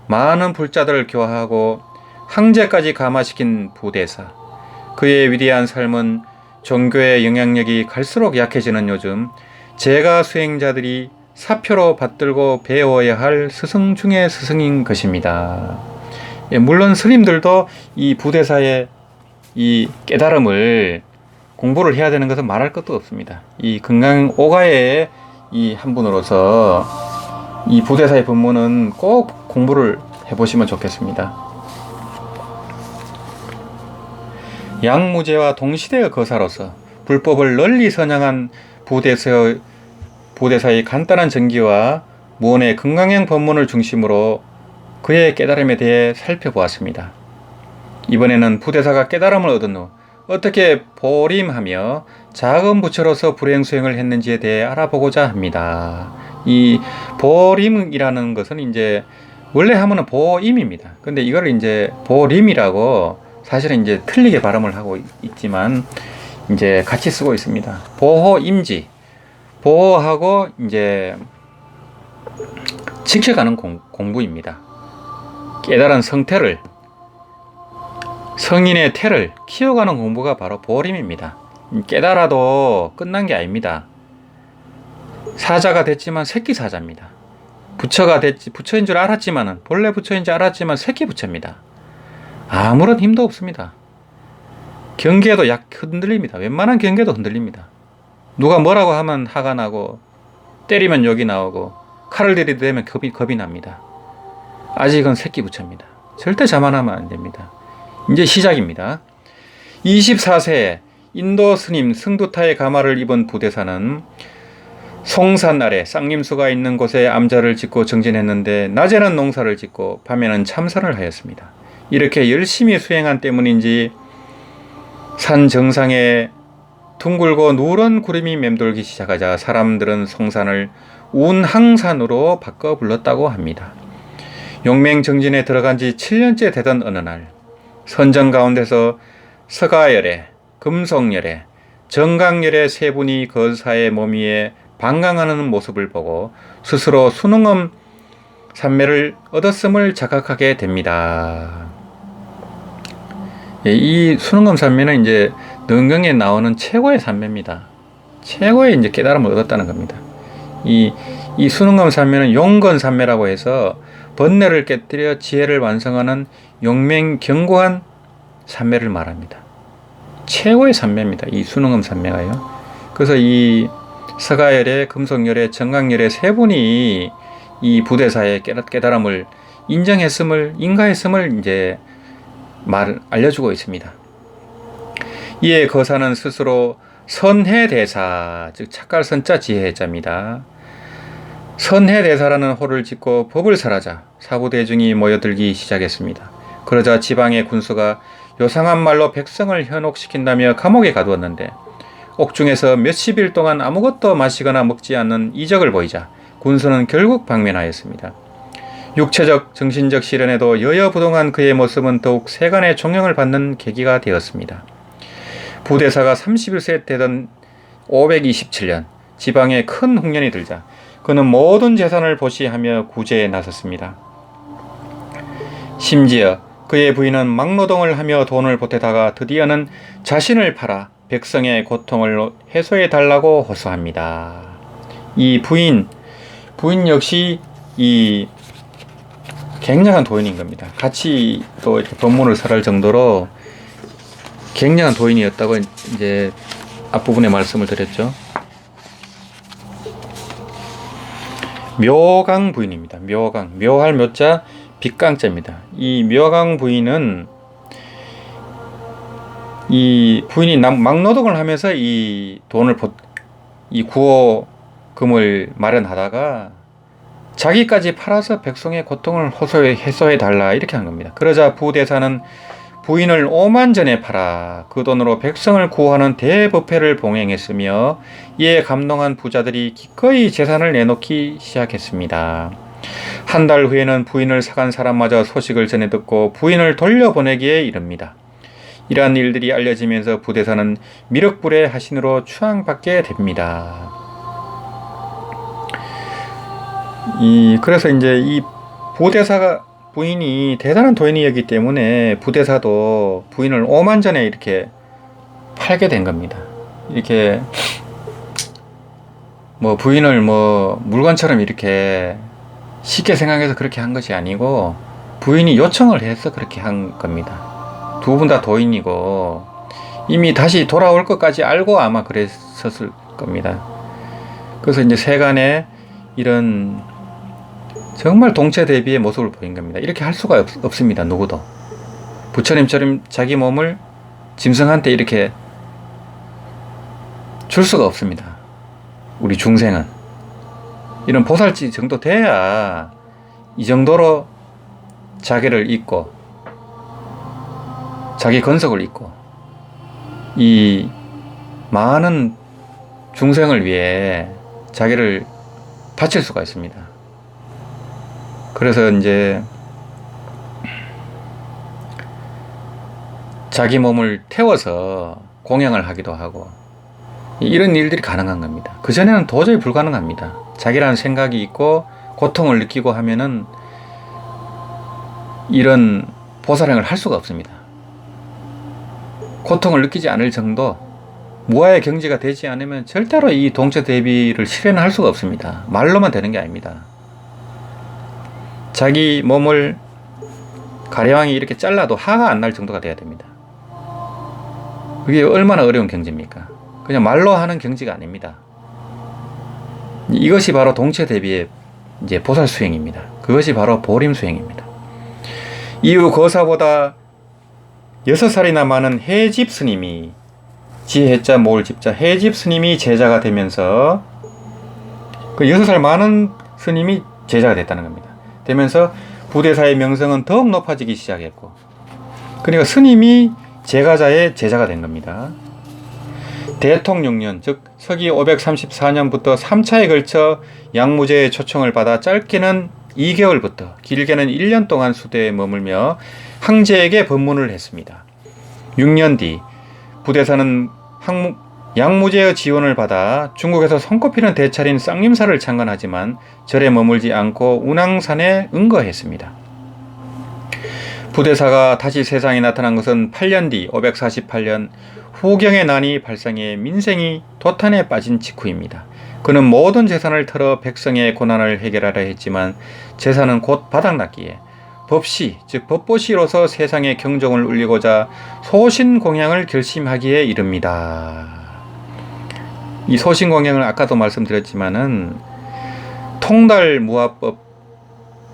많은 불자들을 교화하고 황제까지 감화시킨 부대사, 그의 위대한 삶은 종교의 영향력이 갈수록 약해지는 요즘 제가 수행자들이 사표로 받들고 배워야 할 스승 중의 스승인 것입니다. 물론 스님들도 이 부대사의 이 깨달음을 공부를 해야 되는 것은 말할 것도 없습니다. 이 금강 오가의 이 한 분으로서 이 부대사의 법문은 꼭 공부를 해보시면 좋겠습니다. 양무제와 동시대의 거사로서 불법을 널리 선양한 부대사의 간단한 전기와 무언의 금강경 법문을 중심으로 그의 깨달음에 대해 살펴보았습니다. 이번에는 부대사가 깨달음을 얻은 후 어떻게 보림하며 작은 부처로서 불행수행을 했는지에 대해 알아보고자 합니다. 이 보림이라는 것은 이제 원래 하면은 보임입니다. 근데 이걸 이제 보림이라고 사실은 이제 틀리게 발음을 하고 있지만 이제 같이 쓰고 있습니다. 보호임지, 보호하고 이제 지켜가는 공부입니다. 깨달은 성태를, 성인의 태를 키워가는 공부가 바로 보림입니다. 깨달아도 끝난 게 아닙니다. 사자가 됐지만 새끼 사자입니다. 부처가 됐지, 부처인 줄 알았지만은, 본래 부처인 줄 알았지만 새끼 부처입니다. 아무런 힘도 없습니다. 경계도 흔들립니다. 웬만한 경계도 흔들립니다. 누가 뭐라고 하면 화가 나고, 때리면 욕이 나오고, 칼을 들이대면 겁이 납니다. 아직은 새끼 부처입니다. 절대 자만하면 안 됩니다. 이제 시작입니다. 24세에 인도 스님 승두타의 가마를 입은 부대사는 송산 아래 쌍림수가 있는 곳에 암자를 짓고 정진했는데 낮에는 농사를 짓고 밤에는 참선을 하였습니다. 이렇게 열심히 수행한 때문인지 산 정상에 둥글고 누런 구름이 맴돌기 시작하자 사람들은 송산을 운항산으로 바꿔 불렀다고 합니다. 용맹정진에 들어간 지 7년째 되던 어느 날 선정 가운데서 서가열애, 금속열애, 정강열애 세 분이 거사의 몸 위에 방강하는 모습을 보고 스스로 순응엄 산매를 얻었음을 자각하게 됩니다. 이 순응엄 산매는 이제 능경에 나오는 최고의 산매입니다. 최고의 이제 깨달음을 얻었다는 겁니다. 이 순응엄 산매는 용건 산매라고 해서 번뇌를 깨뜨려 지혜를 완성하는 용맹경고한 산매를 말합니다. 최고의 산매입니다. 이 순응엄 산매가요. 그래서 이 서가열애, 금속열애, 정강열애 세 분이 이 부대사의 깨달음을 인정했음을, 인가했음을 이제 알려주고 있습니다. 이에 거사는 스스로 선해대사, 즉 착갈선자 지혜자입니다. 선해대사라는 호를 짓고 법을 설하자 사부대중이 모여들기 시작했습니다. 그러자 지방의 군수가 요상한 말로 백성을 현혹시킨다며 감옥에 가두었는데 옥중에서 몇십일 동안 아무것도 마시거나 먹지 않는 이적을 보이자 군수는 결국 방면하였습니다. 육체적, 정신적 시련에도 여여부동한 그의 모습은 더욱 세간의 존경을 받는 계기가 되었습니다. 부대사가 31세 되던 527년 지방에 큰 흉년이 들자 그는 모든 재산을 보시하며 구제에 나섰습니다. 심지어 그의 부인은 막노동을 하며 돈을 보태다가 드디어는 자신을 팔아 백성의 고통을 해소해 달라고 호소합니다. 이 부인 역시 이 굉장한 도인인 겁니다. 같이 또 이렇게 법문을 설할 정도로 굉장한 도인이었다고 이제 앞부분에 말씀을 드렸죠. 묘강 부인입니다. 묘강, 묘할 묘자, 빗강자입니다. 이 묘강 부인은 이 부인이 막노동을 하면서 이 돈을 이 구호금을 마련하다가 자기까지 팔아서 백성의 고통을 해소해 달라 이렇게 한 겁니다. 그러자 부대사는 부인을 5만 전에 팔아 그 돈으로 백성을 구하는 대법회를 봉행했으며 이에 감동한 부자들이 기꺼이 재산을 내놓기 시작했습니다. 한 달 후에는 부인을 사간 사람마저 소식을 전해 듣고 부인을 돌려보내기에 이릅니다. 이러한 일들이 알려지면서 부대사는 미륵불의 하신으로 추앙받게 됩니다. 그래서 이제 이 부대사가 부인이 대단한 도인이었기 때문에 부대사도 부인을 5만 전에 이렇게 팔게 된 겁니다. 이렇게 뭐 부인을 뭐 물건처럼 이렇게 쉽게 생각해서 그렇게 한 것이 아니고 부인이 요청을 해서 그렇게 한 겁니다. 두 분 다 도인이고 이미 다시 돌아올 것까지 알고 아마 그랬었을 겁니다. 그래서 이제 세간에 이런 정말 동체대비의 모습을 보인 겁니다. 이렇게 할 수가 없습니다. 누구도. 부처님처럼 자기 몸을 짐승한테 이렇게 줄 수가 없습니다. 우리 중생은. 이런 보살지 정도 돼야 이 정도로 자기를 잊고 자기 건석을 잊고 이 많은 중생을 위해 자기를 바칠 수가 있습니다. 그래서 이제 자기 몸을 태워서 공양을 하기도 하고 이런 일들이 가능한 겁니다. 그전에는 도저히 불가능합니다. 자기라는 생각이 있고 고통을 느끼고 하면은 이런 보살행을 할 수가 없습니다. 고통을 느끼지 않을 정도 무아의 경지가 되지 않으면 절대로 이 동체대비를 실현할 수가 없습니다. 말로만 되는 게 아닙니다. 자기 몸을 가래왕이 이렇게 잘라도 화가 안 날 정도가 돼야 됩니다. 그게 얼마나 어려운 경지입니까? 그냥 말로 하는 경지가 아닙니다. 이것이 바로 동체대비의 이제 보살 수행입니다. 그것이 바로 보림 수행입니다. 이후 거사보다 6살이나 많은 해집 스님이 지혜자 모을 집자 해집 스님이 제자가 되면서 그 6살 많은 스님이 제자가 됐다는 겁니다. 되면서 부대사의 명성은 더욱 높아지기 시작했고 그러니까 스님이 제가자의 제자가 된 겁니다. 대통령년, 즉 서기 534년부터 3차에 걸쳐 양무제의 초청을 받아 짧게는 2개월부터 길게는 1년 동안 수도에 머물며 황제에게 법문을 했습니다. 6년 뒤 부대사는 양무제의 지원을 받아 중국에서 손꼽히는 대차린 쌍림사를 창건하지만 절에 머물지 않고 운항산에 응거했습니다. 부대사가 다시 세상에 나타난 것은 8년 뒤 548년 후경의 난이 발생해 민생이 도탄에 빠진 직후입니다. 그는 모든 재산을 털어 백성의 고난을 해결하려 했지만 재산은 곧 바닥났기에 법시, 즉 법보시로서 세상의 경종을 울리고자 소신공양을 결심하기에 이릅니다. 이 소신공양을 아까도 말씀드렸지만은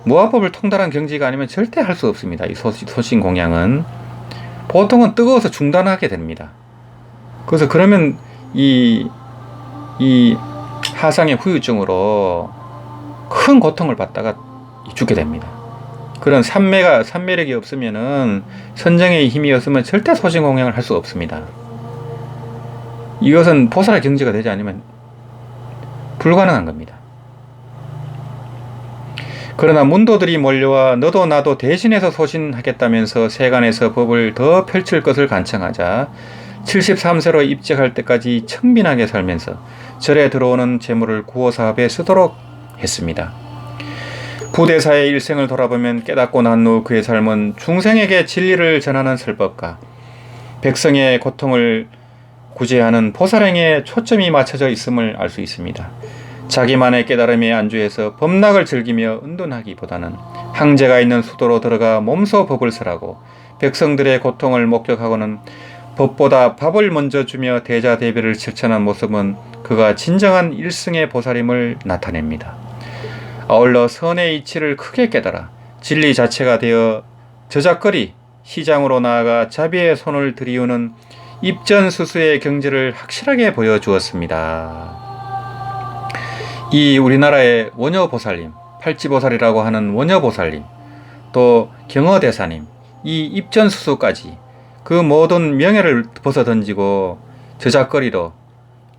무화법을 통달한 경지가 아니면 절대 할 수 없습니다. 이 소신공양은 보통은 뜨거워서 중단하게 됩니다. 그래서 그러면 이 하상의 후유증으로 큰 고통을 받다가 죽게 됩니다. 그런 산매력이 없으면은 선정의 힘이 없으면 절대 소신공양을 할 수 없습니다. 이것은 보살의 경지가 되지 않으면 불가능한 겁니다. 그러나 문도들이 몰려와 너도 나도 대신해서 소신하겠다면서 세간에서 법을 더 펼칠 것을 간청하자 73세로 입직할 때까지 청빈하게 살면서 절에 들어오는 재물을 구호사업에 쓰도록 했습니다. 부대사의 일생을 돌아보면 깨닫고 난 후 그의 삶은 중생에게 진리를 전하는 설법과 백성의 고통을 구제하는 보살행에 초점이 맞춰져 있음을 알 수 있습니다. 자기만의 깨달음에 안주해서 법락을 즐기며 은둔하기보다는 황제가 있는 수도로 들어가 몸소 법을 설하고 백성들의 고통을 목격하고는 법보다 밥을 먼저 주며 대자대비를 실천한 모습은 그가 진정한 일승의 보살임을 나타냅니다. 아울러 선의 이치를 크게 깨달아 진리 자체가 되어 저작거리 시장으로 나아가 자비의 손을 들이우는 입전수수의 경지를 확실하게 보여주었습니다. 이 우리나라의 원효보살님, 팔지보살이라고 하는 원효보살님, 또 경허대사님, 이 입전수수까지 그 모든 명예를 벗어던지고 저작거리로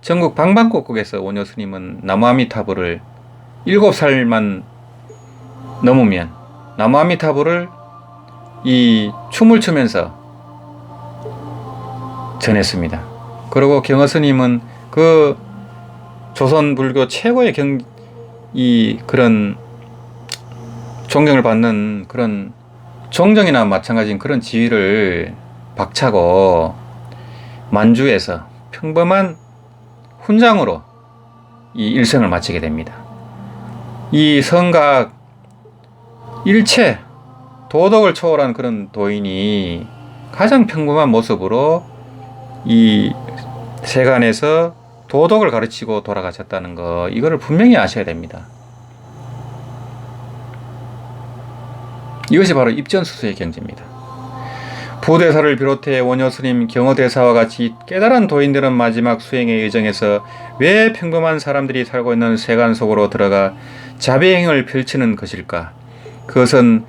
전국 방방곡곡에서 원효스님은 나무아미타불을 7살만 넘으면 나무아미타불을 이 춤을 추면서 전했습니다. 그리고 경허스님은 그 조선 불교 최고의 그런 존경을 받는 그런 종정이나 마찬가지인 그런 지위를 박차고 만주에서 평범한 훈장으로 이 일생을 마치게 됩니다. 이 성각 일체 도덕을 초월한 그런 도인이 가장 평범한 모습으로 이 세간에서 도덕을 가르치고 돌아가셨다는 거, 이거를 분명히 아셔야 됩니다. 이것이 바로 입전수수의 경지입니다. 부대사를 비롯해 원효스님, 경허대사와 같이 깨달은 도인들은 마지막 수행의 여정에서 왜 평범한 사람들이 살고 있는 세간 속으로 들어가 자비행을 펼치는 것일까? 그것은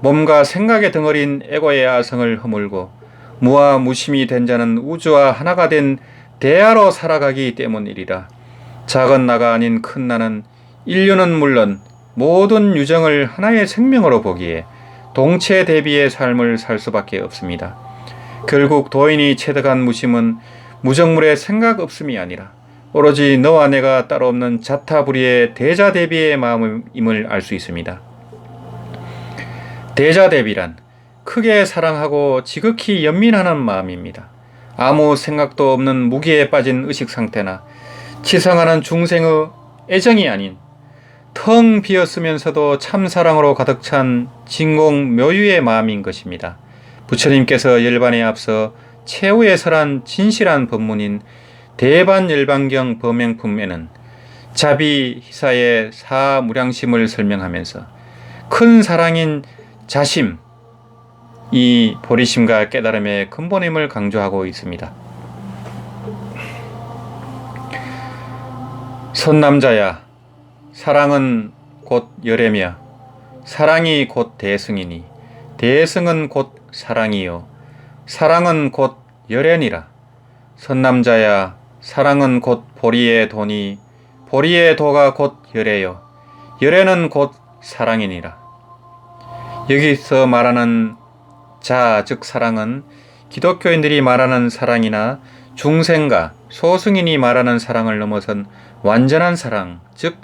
몸과 생각의 덩어리인 에고의 아성을 허물고 무아무심이 된 자는 우주와 하나가 된 대하로 살아가기 때문이리라. 작은 나가 아닌 큰 나는 인류는 물론 모든 유정을 하나의 생명으로 보기에 동체 대비의 삶을 살 수밖에 없습니다. 결국 도인이 체득한 무심은 무정물의 생각 없음이 아니라 오로지 너와 내가 따로 없는 자타불이의 대자대비의 마음임을 알 수 있습니다. 대자대비란 크게 사랑하고 지극히 연민하는 마음입니다. 아무 생각도 없는 무기에 빠진 의식 상태나 치성하는 중생의 애정이 아닌 텅 비었으면서도 참사랑으로 가득 찬 진공 묘유의 마음인 것입니다. 부처님께서 열반에 앞서 최후에 설한 진실한 법문인 대반열반경 범행품에는 자비 희사의 사무량심을 설명하면서 큰 사랑인 자심, 이 보리심과 깨달음의 근본임을 강조하고 있습니다. 선남자야, 사랑은 곧 열애며 사랑이 곧 대승이니 대승은 곧 사랑이요 사랑은 곧 열애니라. 선남자야, 사랑은 곧 보리의 도니 보리의 도가 곧 열애요. 열애는 곧 사랑이니라. 여기서 말하는 자, 즉 사랑은 기독교인들이 말하는 사랑이나 중생과 소승인이 말하는 사랑을 넘어선 완전한 사랑, 즉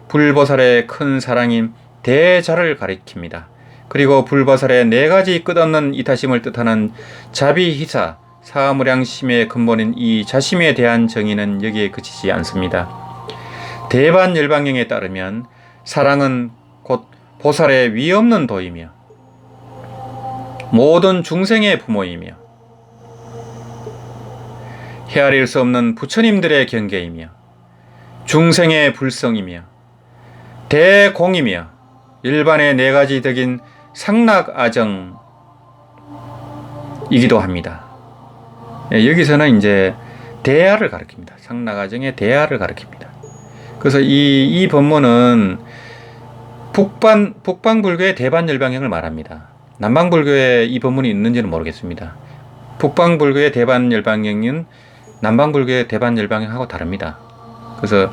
불보살의 큰 사랑인 대자를 가리킵니다. 그리고 불보살의 네 가지 끝없는 이타심을 뜻하는 자비희사, 사무량심의 근본인 이 자심에 대한 정의는 여기에 그치지 않습니다. 대반열방경에 따르면 사랑은 곧 보살의 위없는 도이며 모든 중생의 부모이며 헤아릴 수 없는 부처님들의 경계이며 중생의 불성이며 대공이며 일반의 네 가지 덕인 상락아정이기도 합니다. 여기서는 이제 대야를 가리킵니다. 상락아정의 대야를 가리킵니다. 그래서 이 법문은 북방불교의 대반열방경을 말합니다. 남방불교에 이 법문이 있는지는 모르겠습니다. 북방불교의 대반열방경은 남방불교의 대반열방경하고 다릅니다. 그래서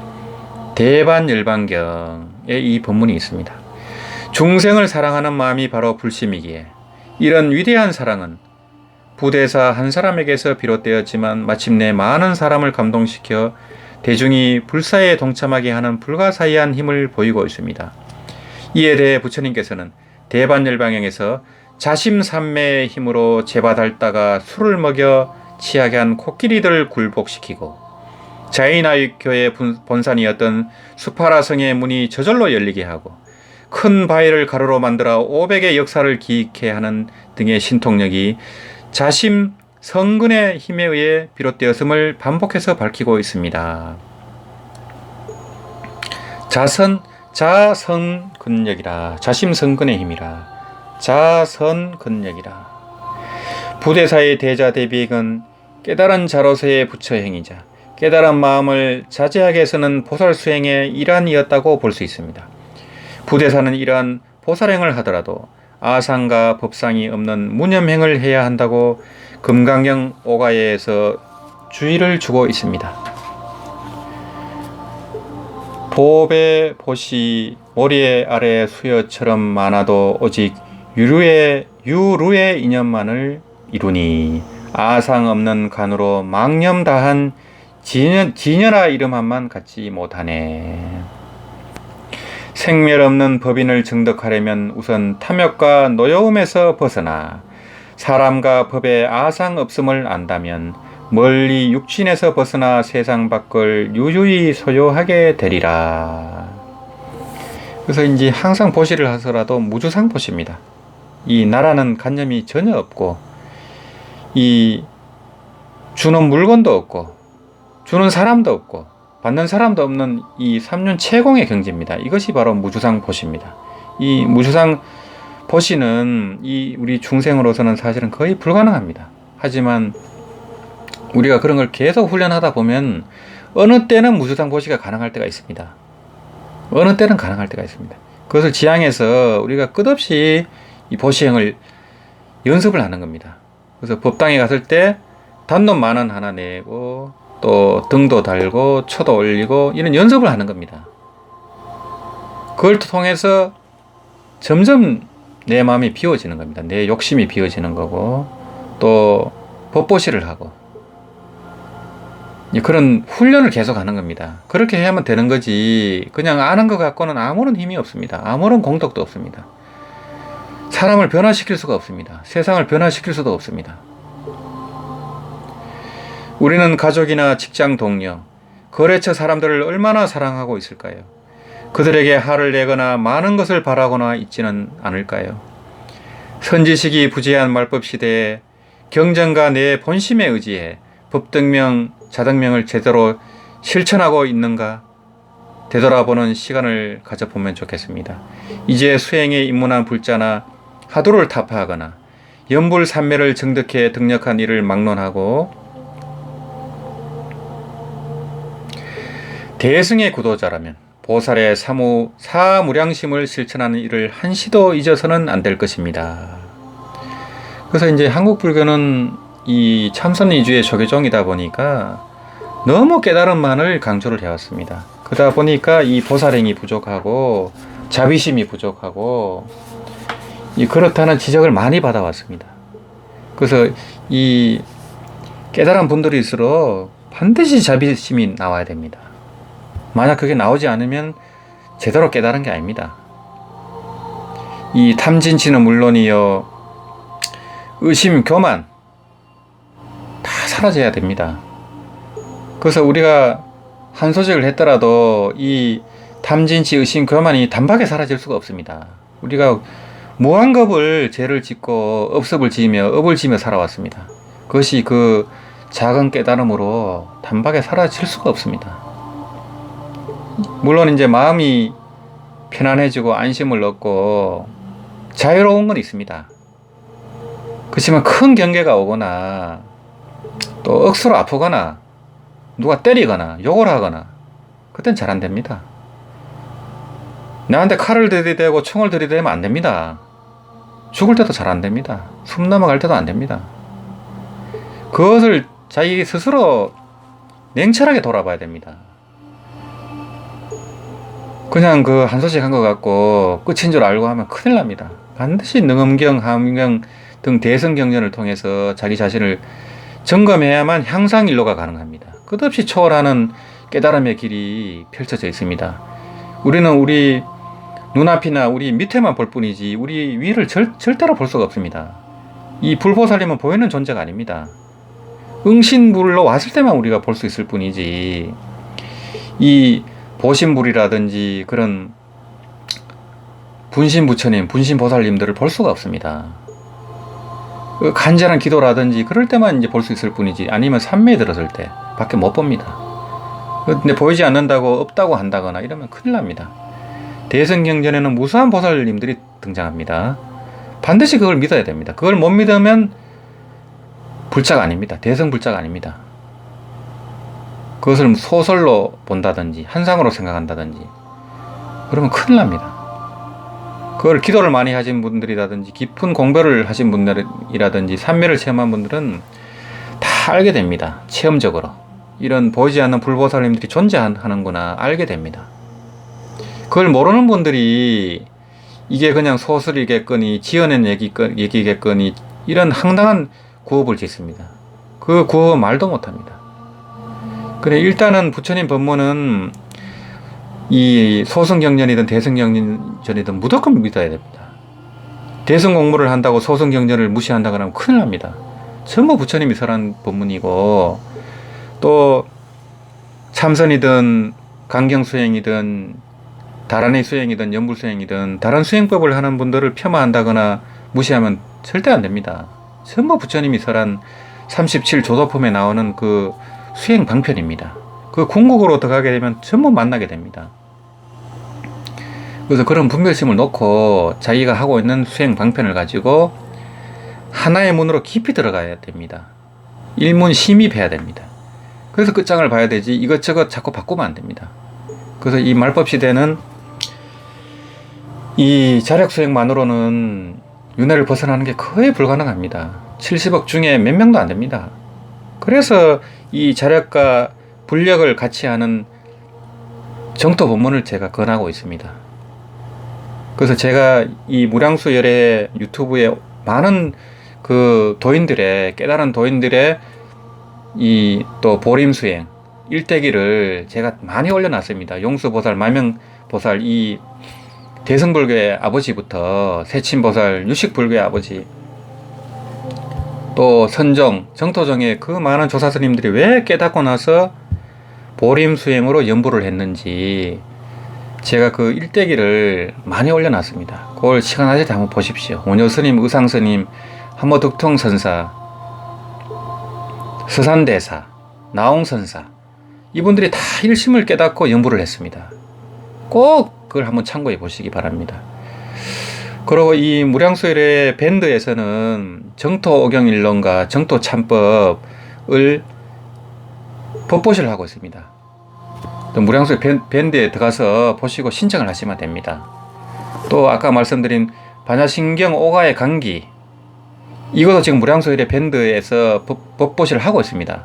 대반열방경에 이 법문이 있습니다. 중생을 사랑하는 마음이 바로 불심이기에 이런 위대한 사랑은 부대사 한 사람에게서 비롯되었지만 마침내 많은 사람을 감동시켜 대중이 불사에 동참하게 하는 불가사의한 힘을 보이고 있습니다. 이에 대해 부처님께서는 대반열방경에서 자심삼매의 힘으로 제바달다가 술을 먹여 취하게 한 코끼리들을 굴복시키고 자이나이교의 본산이었던 수파라성의 문이 저절로 열리게 하고 큰 바위를 가루로 만들어 500의 역사를 기익해 하는 등의 신통력이 자심 성근의 힘에 의해 비롯되었음을 반복해서 밝히고 있습니다. 자선근력이라. 자심성근의 힘이라. 자선근력이라. 부대사의 대자 대비익은 깨달은 자로서의 부처행위자, 깨달은 마음을 자제하게 쓰는 보살수행의 일환이었다고 볼 수 있습니다. 부대사는 이러한 보살행을 하더라도 아상과 법상이 없는 무념행을 해야 한다고 금강경 오가예에서 주의를 주고 있습니다. 보배 보시 모리 아래 수여처럼 많아도 오직 유루의 인연만을 이루니 아상 없는 간으로 망념 다한 진여라 이름한만 갖지 못하네. 생멸 없는 법인을 증득하려면 우선 탐욕과 노여움에서 벗어나 사람과 법의 아상 없음을 안다면 멀리 육신에서 벗어나 세상 밖을 유유히 소유하게 되리라. 그래서 이제 항상 보시를 하더라도 무주상 보시입니다. 이 나라는 관념이 전혀 없고 이 주는 물건도 없고 주는 사람도 없고 받는 사람도 없는 이 삼륜 채공의 경지입니다. 이것이 바로 무주상 보시입니다. 이 무주상 보시는 이 우리 중생으로서는 사실은 거의 불가능합니다. 하지만 우리가 그런 걸 계속 훈련하다 보면 어느 때는 무주상 보시가 가능할 때가 있습니다. 어느 때는 가능할 때가 있습니다. 그것을 지향해서 우리가 끝없이 이 보시행을 연습을 하는 겁니다. 그래서 법당에 갔을 때 단돈 10,000원 하나 내고 또 등도 달고 초도 올리고 이런 연습을 하는 겁니다. 그걸 통해서 점점 내 마음이 비워지는 겁니다. 내 욕심이 비워지는 거고 또 법보시를 하고 그런 훈련을 계속 하는 겁니다. 그렇게 해야만 되는 거지 그냥 아는 것 갖고는 아무런 힘이 없습니다. 아무런 공덕도 없습니다. 사람을 변화시킬 수가 없습니다. 세상을 변화시킬 수도 없습니다. 우리는 가족이나 직장 동료, 거래처 사람들을 얼마나 사랑하고 있을까요? 그들에게 화를 내거나 많은 것을 바라거나 있지는 않을까요? 선지식이 부재한 말법 시대에 경전과 내 본심에 의지해 법등명, 자등명을 제대로 실천하고 있는가 되돌아보는 시간을 가져보면 좋겠습니다. 이제 수행에 입문한 불자나 하도를 타파하거나 연불삼매를 증득해 등력한 이를 막론하고 대승의 구도자라면 보살의 사무량심을 실천하는 일을 한시도 잊어서는 안 될 것입니다. 그래서 이제 한국 불교는 이 참선 위주의 조계종이다 보니까 너무 깨달음만을 강조를 해왔습니다. 그러다 보니까 이 보살행이 부족하고 자비심이 부족하고 그렇다는 지적을 많이 받아왔습니다. 그래서 이 깨달은 분들일수록 반드시 자비심이 나와야 됩니다. 만약 그게 나오지 않으면 제대로 깨달은 게 아닙니다. 이 탐진치는 물론이요, 의심, 교만 다 사라져야 됩니다. 그래서 우리가 한 소식을 했더라도 이 탐진치, 의심, 교만이 단박에 사라질 수가 없습니다. 우리가 무한겁을 죄를 짓고 업습을 지으며 업을 지으며 살아왔습니다. 그것이 그 작은 깨달음으로 단박에 사라질 수가 없습니다. 물론 이제 마음이 편안해지고 안심을 얻고 자유로운 건 있습니다. 그렇지만 큰 경계가 오거나 또 억수로 아프거나 누가 때리거나 욕을 하거나 그땐 잘 안 됩니다. 나한테 칼을 들이대고 총을 들이대면 안 됩니다. 죽을 때도 잘 안 됩니다. 숨 넘어갈 때도 안 됩니다. 그것을 자기 스스로 냉철하게 돌아봐야 됩니다. 그냥 그 한 소식 한 것 같고 끝인 줄 알고 하면 큰일 납니다. 반드시 능엄경, 함경 등 대승경전을 통해서 자기 자신을 점검해야만 향상일로가 가능합니다. 끝없이 초월하는 깨달음의 길이 펼쳐져 있습니다. 우리는 우리 눈앞이나 우리 밑에만 볼 뿐이지 우리 위를 절대로 볼 수가 없습니다. 이 불보살님은 보이는 존재가 아닙니다. 응신불로 왔을 때만 우리가 볼 수 있을 뿐이지 이 보신불이라든지 그런 분신부처님, 분신보살님들을 볼 수가 없습니다. 간절한 기도라든지 그럴 때만 이제 볼 수 있을 뿐이지 아니면 산매에 들었을 때 밖에 못 봅니다. 근데 보이지 않는다고 없다고 한다거나 이러면 큰일 납니다. 대승경전에는 무수한 보살님들이 등장합니다. 반드시 그걸 믿어야 됩니다. 그걸 못 믿으면 불자가 아닙니다. 대승불자가 아닙니다. 그것을 소설로 본다든지 한상으로 생각한다든지 그러면 큰일 납니다. 그걸 기도를 많이 하신 분들이라든지 깊은 공부를 하신 분들이라든지 산매를 체험한 분들은 다 알게 됩니다. 체험적으로 이런 보이지 않는 불보살님들이 존재하는구나 알게 됩니다. 그걸 모르는 분들이 이게 그냥 소설이겠거니 지어낸 얘기겠거니 이런 황당한 구업을 짓습니다. 그 구업은 말도 못합니다. 그래 일단은 부처님 법문은 이 소승경전이든 대승경전이든 무조건 믿어야 됩니다. 대승공부를 한다고 소승경전을 무시한다고 하면 큰일 납니다. 전부 부처님이 설한 법문이고 또 참선이든 강경수행이든 다란의 수행이든 연불수행이든 다른 수행법을 하는 분들을 폄하한다거나 무시하면 절대 안 됩니다. 전부 부처님이 설한 37조도품에 나오는 그 수행 방편입니다. 그 궁극으로 들어가게 되면 전부 만나게 됩니다. 그래서 그런 분별심을 놓고 자기가 하고 있는 수행 방편을 가지고 하나의 문으로 깊이 들어가야 됩니다. 일문 심입해야 됩니다. 그래서 끝장을 봐야 되지 이것저것 자꾸 바꾸면 안 됩니다. 그래서 이 말법 시대는 이 자력 수행만으로는 윤회를 벗어나는 게 거의 불가능합니다. 70억 중에 몇 명도 안 됩니다. 그래서 이 자력과 불력을 같이 하는 정토 법문을 제가 권하고 있습니다. 그래서 제가 이 무량수 열애 유튜브에 많은 그 도인들의 깨달은 도인들의 이 또 보림수행 일대기를 제가 많이 올려놨습니다. 용수보살, 마명보살, 이 대승불교의 아버지부터 세친보살, 유식불교의 아버지, 또 선정, 정토정의 그 많은 조사스님들이 왜 깨닫고 나서 보림수행으로 연부를 했는지 제가 그 일대기를 많이 올려놨습니다. 그걸 시간 나실 때 한번 보십시오. 원효스님, 의상스님, 한모득통선사, 서산대사, 나홍선사 이분들이 다 일심을 깨닫고 연부를 했습니다. 꼭 그걸 한번 참고해 보시기 바랍니다. 그리고 이 무량수열의 밴드에서는 정토오경일론과 정토참법을 법보시를 하고 있습니다. 또 무량수열 밴드에 들어가서 보시고 신청을 하시면 됩니다. 또 아까 말씀드린 반야신경 오가의 강기 이것도 지금 무량수열의 밴드에서 법보시를 하고 있습니다.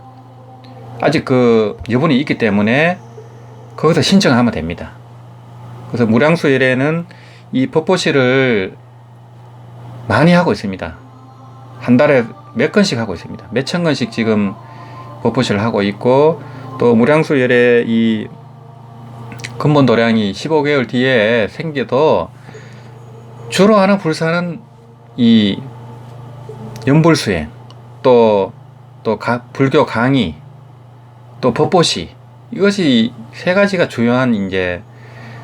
아직 그 여분이 있기 때문에 거기서 신청하면 됩니다. 그래서 무량수열에는 이 법보시를 많이 하고 있습니다. 한 달에 몇 건씩 하고 있습니다. 몇천 건씩 지금 법보시를 하고 있고, 또 무량수열의 이 근본도량이 15개월 뒤에 생겨도 주로 하는 불사는 이 연불수행, 또 불교 강의, 또 법보시, 이것이 세 가지가 주요한 이제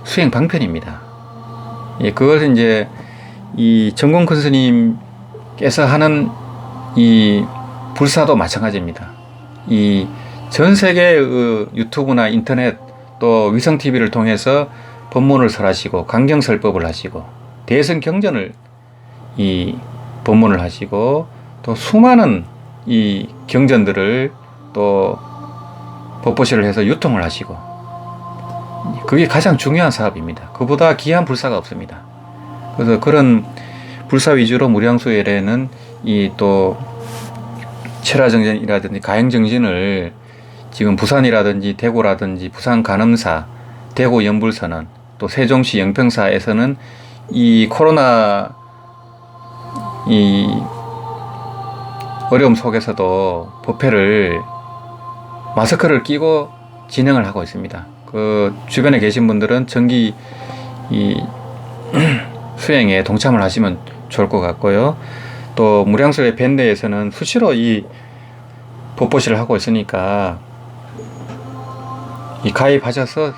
수행 방편입니다. 예, 그것은 이제 이 정공 큰 스님께서 하는 이 불사도 마찬가지입니다. 이 전 세계의 유튜브나 인터넷 또 위성 TV를 통해서 법문을 설하시고 강경설법을 하시고 대선 경전을 이 법문을 하시고 또 수많은 이 경전들을 또 법보시를 해서 유통을 하시고, 그게 가장 중요한 사업입니다. 그보다 귀한 불사가 없습니다. 그래서 그런 불사 위주로 무량수열에는 이 또 철화정진이라든지 가행정진을 지금 부산이라든지 대구라든지 부산 간음사, 대구 연불선언, 또 세종시 영평사에서는 이 코로나 이 어려움 속에서도 법회를 마스크를 끼고 진행을 하고 있습니다. 그 주변에 계신 분들은 정기 이 수행에 동참을 하시면 좋을 것 같고요. 또 무량수의 밴드에서는 수시로 이 법보시를 하고 있으니까 이 가입하셔서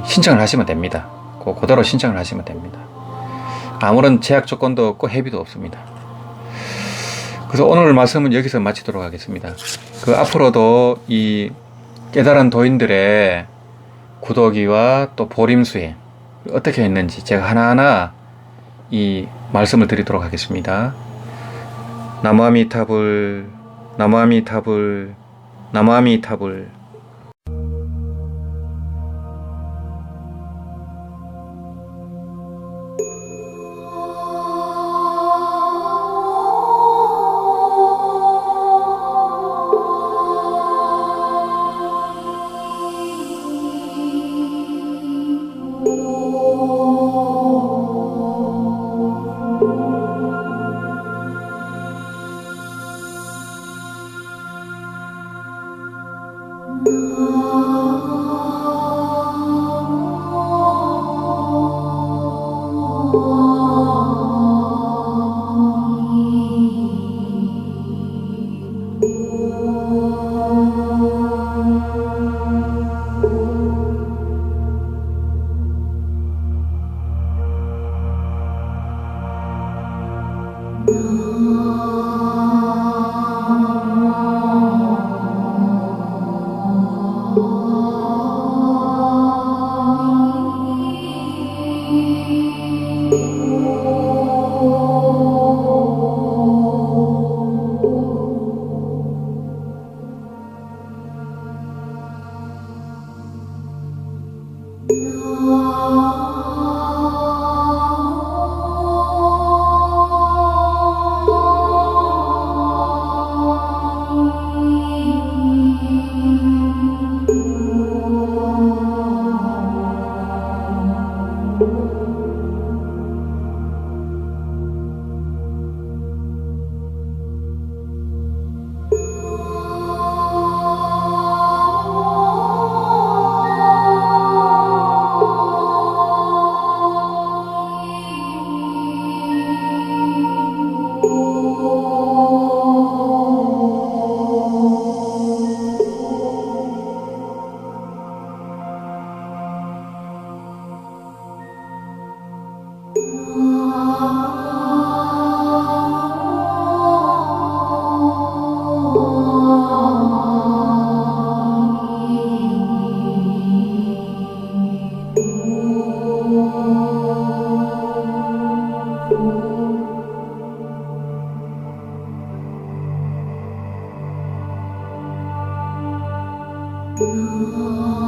신청을 하시면 됩니다. 그대로 신청을 하시면 됩니다. 아무런 제약 조건도 없고 해비도 없습니다. 그래서 오늘 말씀은 여기서 마치도록 하겠습니다. 그 앞으로도 이 깨달은 도인들의 구도기와 또 보림수행 어떻게 했는지 제가 하나하나 이 말씀을 드리도록 하겠습니다. 나무아미타불, 나무아미타불, 나무아미타불. Oh